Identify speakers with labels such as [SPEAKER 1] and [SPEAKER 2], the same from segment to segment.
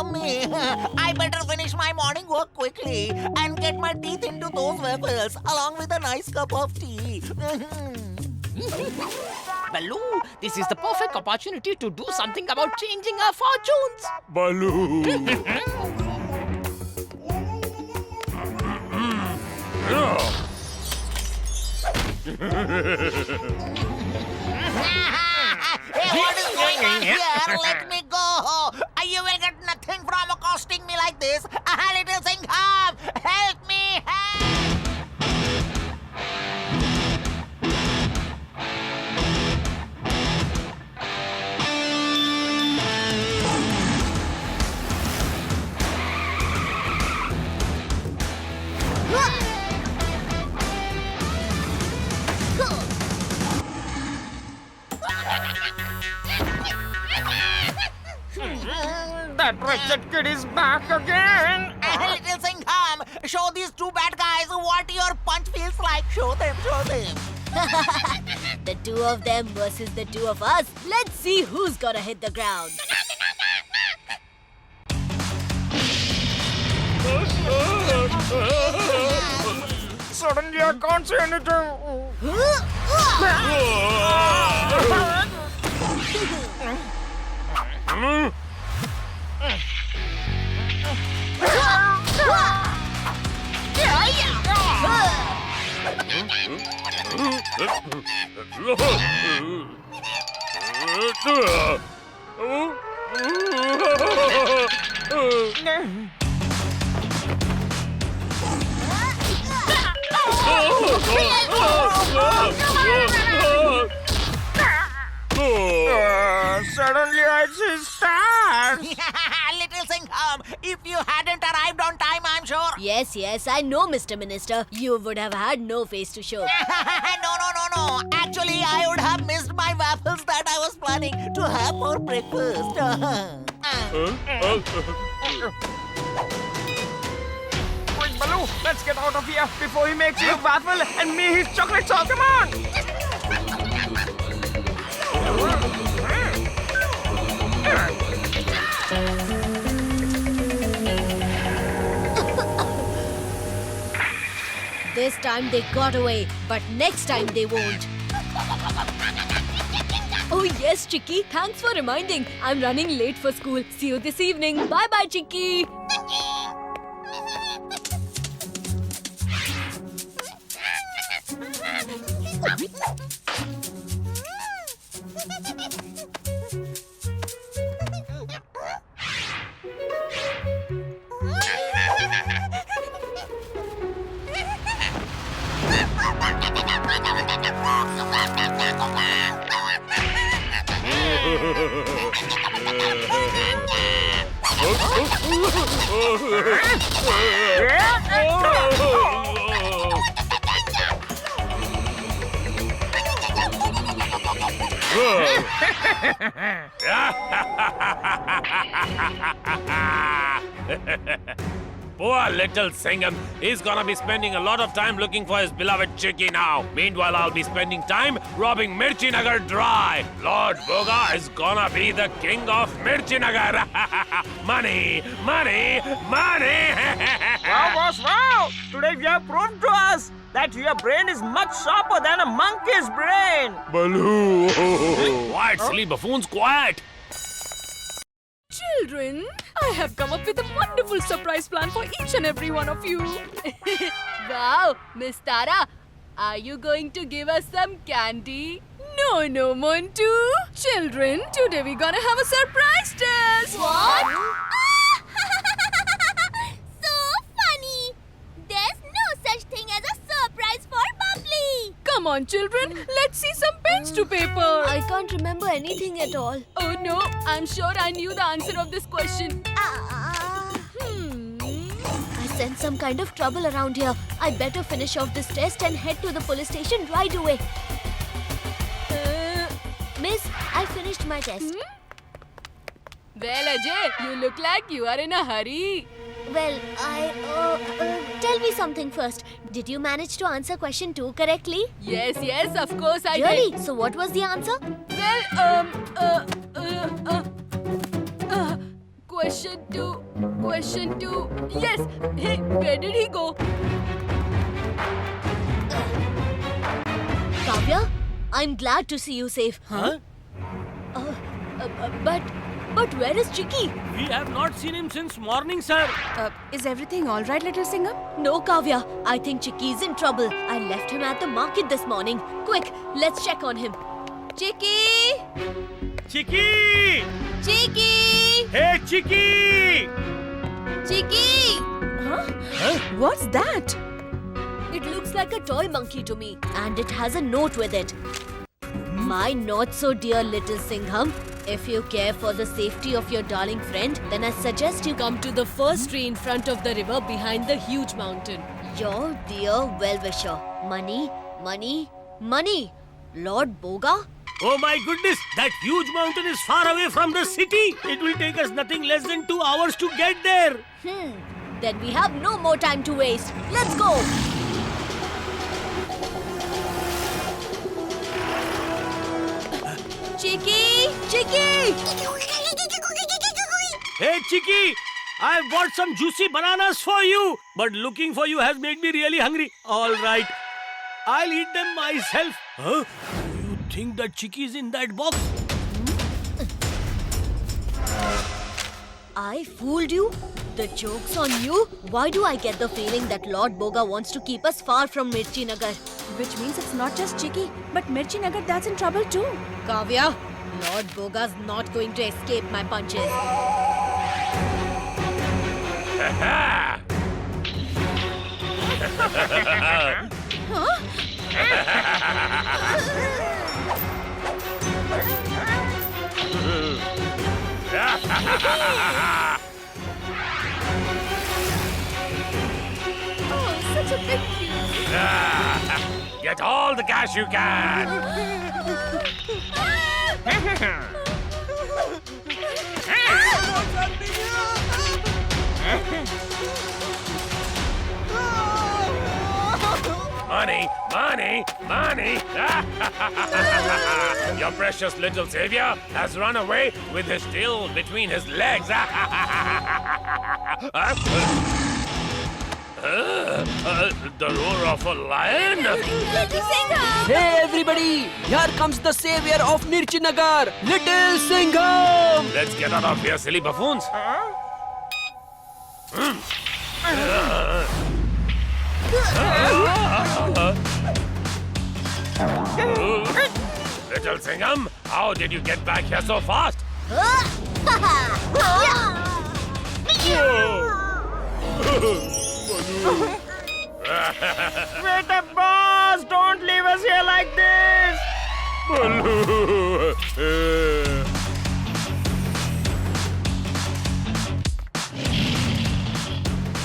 [SPEAKER 1] Mummy, I better finish my morning work quickly and get my teeth into those waffles along with a nice cup of tea.
[SPEAKER 2] Baloo, this is the perfect opportunity to do something about changing our fortunes.
[SPEAKER 3] Baloo.
[SPEAKER 1] Hey, what is going on here? Let me go. You will get nothing from accosting me like this. Little Singham, help me, help!
[SPEAKER 4] That wretched kid is back again.
[SPEAKER 1] Little Singham, show these two bad guys what your punch feels like. Show them, show them.
[SPEAKER 5] The two of them versus the two of us. Let's see who's gonna hit the ground.
[SPEAKER 4] Suddenly I can't see anything. Suddenly I see stars.
[SPEAKER 1] Little Singham, if you hadn't arrived on time, I'm sure.
[SPEAKER 5] Yes, I know, Mr. Minister. You would have had no face to show.
[SPEAKER 1] No. Actually, I would have missed my waffles that I was planning to have for breakfast.
[SPEAKER 4] Quick, Baloo, let's get out of here before he makes you a waffle and me his chocolate sauce. Come on!
[SPEAKER 5] This time they got away, but next time they won't. Oh yes, Chicky. Thanks for reminding. I'm running late for school. See you this evening. Bye-bye, Chicky.
[SPEAKER 3] Poor little Singham. He's gonna be spending a lot of time looking for his beloved Chicky now. Meanwhile, I'll be spending time robbing Mirchi Nagar dry. Lord Boga is gonna be the king of Mirchi Nagar. Money, money, money.
[SPEAKER 4] Wow, boss, wow! Today you have proved to us that your brain is much sharper than a monkey's brain.
[SPEAKER 3] Baloo. Quiet, silly buffoons, quiet.
[SPEAKER 6] Children, I have come up with a wonderful surprise plan for each and every one of you.
[SPEAKER 5] Wow, Miss Tara, are you going to give us some candy?
[SPEAKER 6] No, Montu. Children, today we're gonna have a surprise test.
[SPEAKER 5] What?
[SPEAKER 7] So funny! There's no such thing as a surprise for Bubbly!
[SPEAKER 6] Come on, children, let's see some pens to paper.
[SPEAKER 5] I can't remember anything at all.
[SPEAKER 6] Oh no, I'm sure I knew the answer of this question.
[SPEAKER 5] I sense some kind of trouble around here. I better finish off this test and head to the police station right away. Miss, I finished my test.
[SPEAKER 6] Well, Ajay, you look like you are in a hurry.
[SPEAKER 5] Well, tell me something first. Did you manage to answer question 2 correctly?
[SPEAKER 6] Yes, of course I
[SPEAKER 5] Really?
[SPEAKER 6] did.
[SPEAKER 5] So what was the answer?
[SPEAKER 6] Well, Question two. Yes. Hey, where did he go?
[SPEAKER 5] Kavya, I'm glad to see you safe.
[SPEAKER 4] Huh?
[SPEAKER 5] But where is Chicky?
[SPEAKER 4] We have not seen him since morning, sir.
[SPEAKER 6] Is everything all right, little singer?
[SPEAKER 5] No, Kavya. I think Chicky's in trouble. I left him at the market this morning. Quick, let's check on him. Chicky!
[SPEAKER 4] Chicky!
[SPEAKER 5] Chicky!
[SPEAKER 4] Hey, Chicky!
[SPEAKER 5] Chicky!
[SPEAKER 6] What's that?
[SPEAKER 5] It looks like a toy monkey to me, and it has a note with it. My not so dear little Singham, if you care for the safety of your darling friend, then I suggest you come to the first tree in front of the river behind the huge mountain. Your dear well-wisher, Money, money, money. Lord Boga?
[SPEAKER 4] Oh my goodness, that huge mountain is far away from the city. It will take us nothing less than 2 hours to get there.
[SPEAKER 5] Then we have no more time to waste. Let's go! Chicky! Chicky!
[SPEAKER 4] Hey, Chicky! I've bought some juicy bananas for you. But looking for you has made me really hungry. All right. I'll eat them myself. Huh? You think that Chicky is in that box?
[SPEAKER 5] I fooled you? The joke's on you? Why do I get the feeling that Lord Boga wants to keep us far from Mirchi Nagar?
[SPEAKER 6] Which means it's not just Chicky, but Mirchi Nagar that's in trouble too.
[SPEAKER 5] Kavya, Lord Boga's not going to escape my punches.
[SPEAKER 6] Oh, such a big piece.
[SPEAKER 3] Get all the cash you can. Money, money, money. Your precious little savior has run away with his tail between his legs. The roar of a lion?
[SPEAKER 2] Hey everybody! Here comes the savior of Mirchi Nagar, Little Singham!
[SPEAKER 3] Let's get out of here, silly buffoons. Little Singham, how did you get back here so fast?
[SPEAKER 4] Wait up, boss! Don't leave us here like this!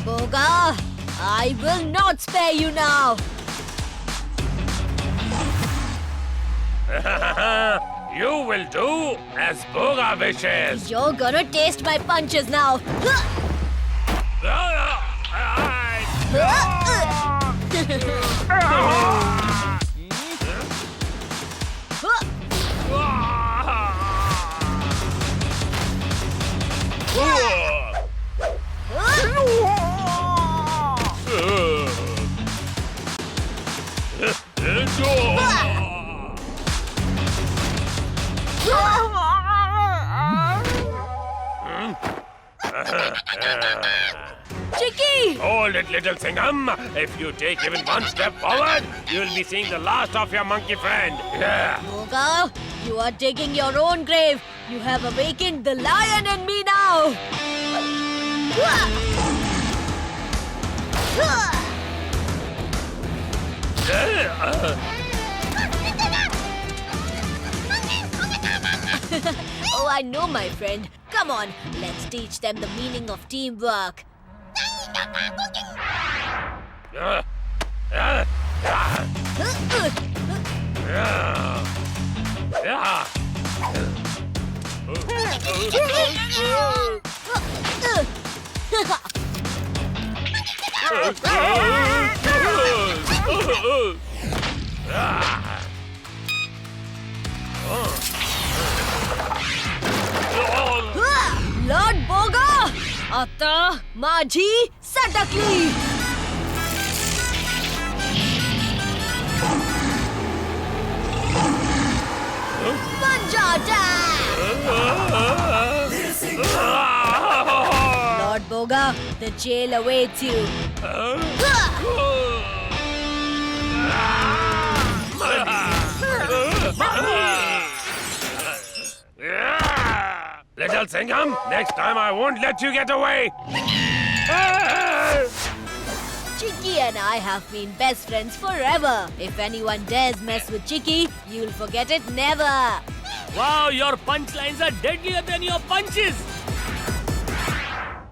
[SPEAKER 5] Boga, I will not spare you now.
[SPEAKER 3] You will do as Boga wishes.
[SPEAKER 5] You're gonna taste my punches now. Chicky!
[SPEAKER 3] Hold it, little Singham. If you take even one step forward, you'll be seeing the last of your monkey friend. Yeah.
[SPEAKER 5] Boga, you are digging your own grave. You have awakened the lion in me now. Oh, I know, my friend. Come on, let's teach them the meaning of teamwork. Lord Boga! आता माझी सटकली. Punja attack! Lord Boga, the jail awaits you.
[SPEAKER 3] Little Singham, next time I won't let you get away.
[SPEAKER 5] Chicky and I have been best friends forever. If anyone dares mess with Chicky, you'll forget it never.
[SPEAKER 4] Wow, your punchlines are deadlier than your punches.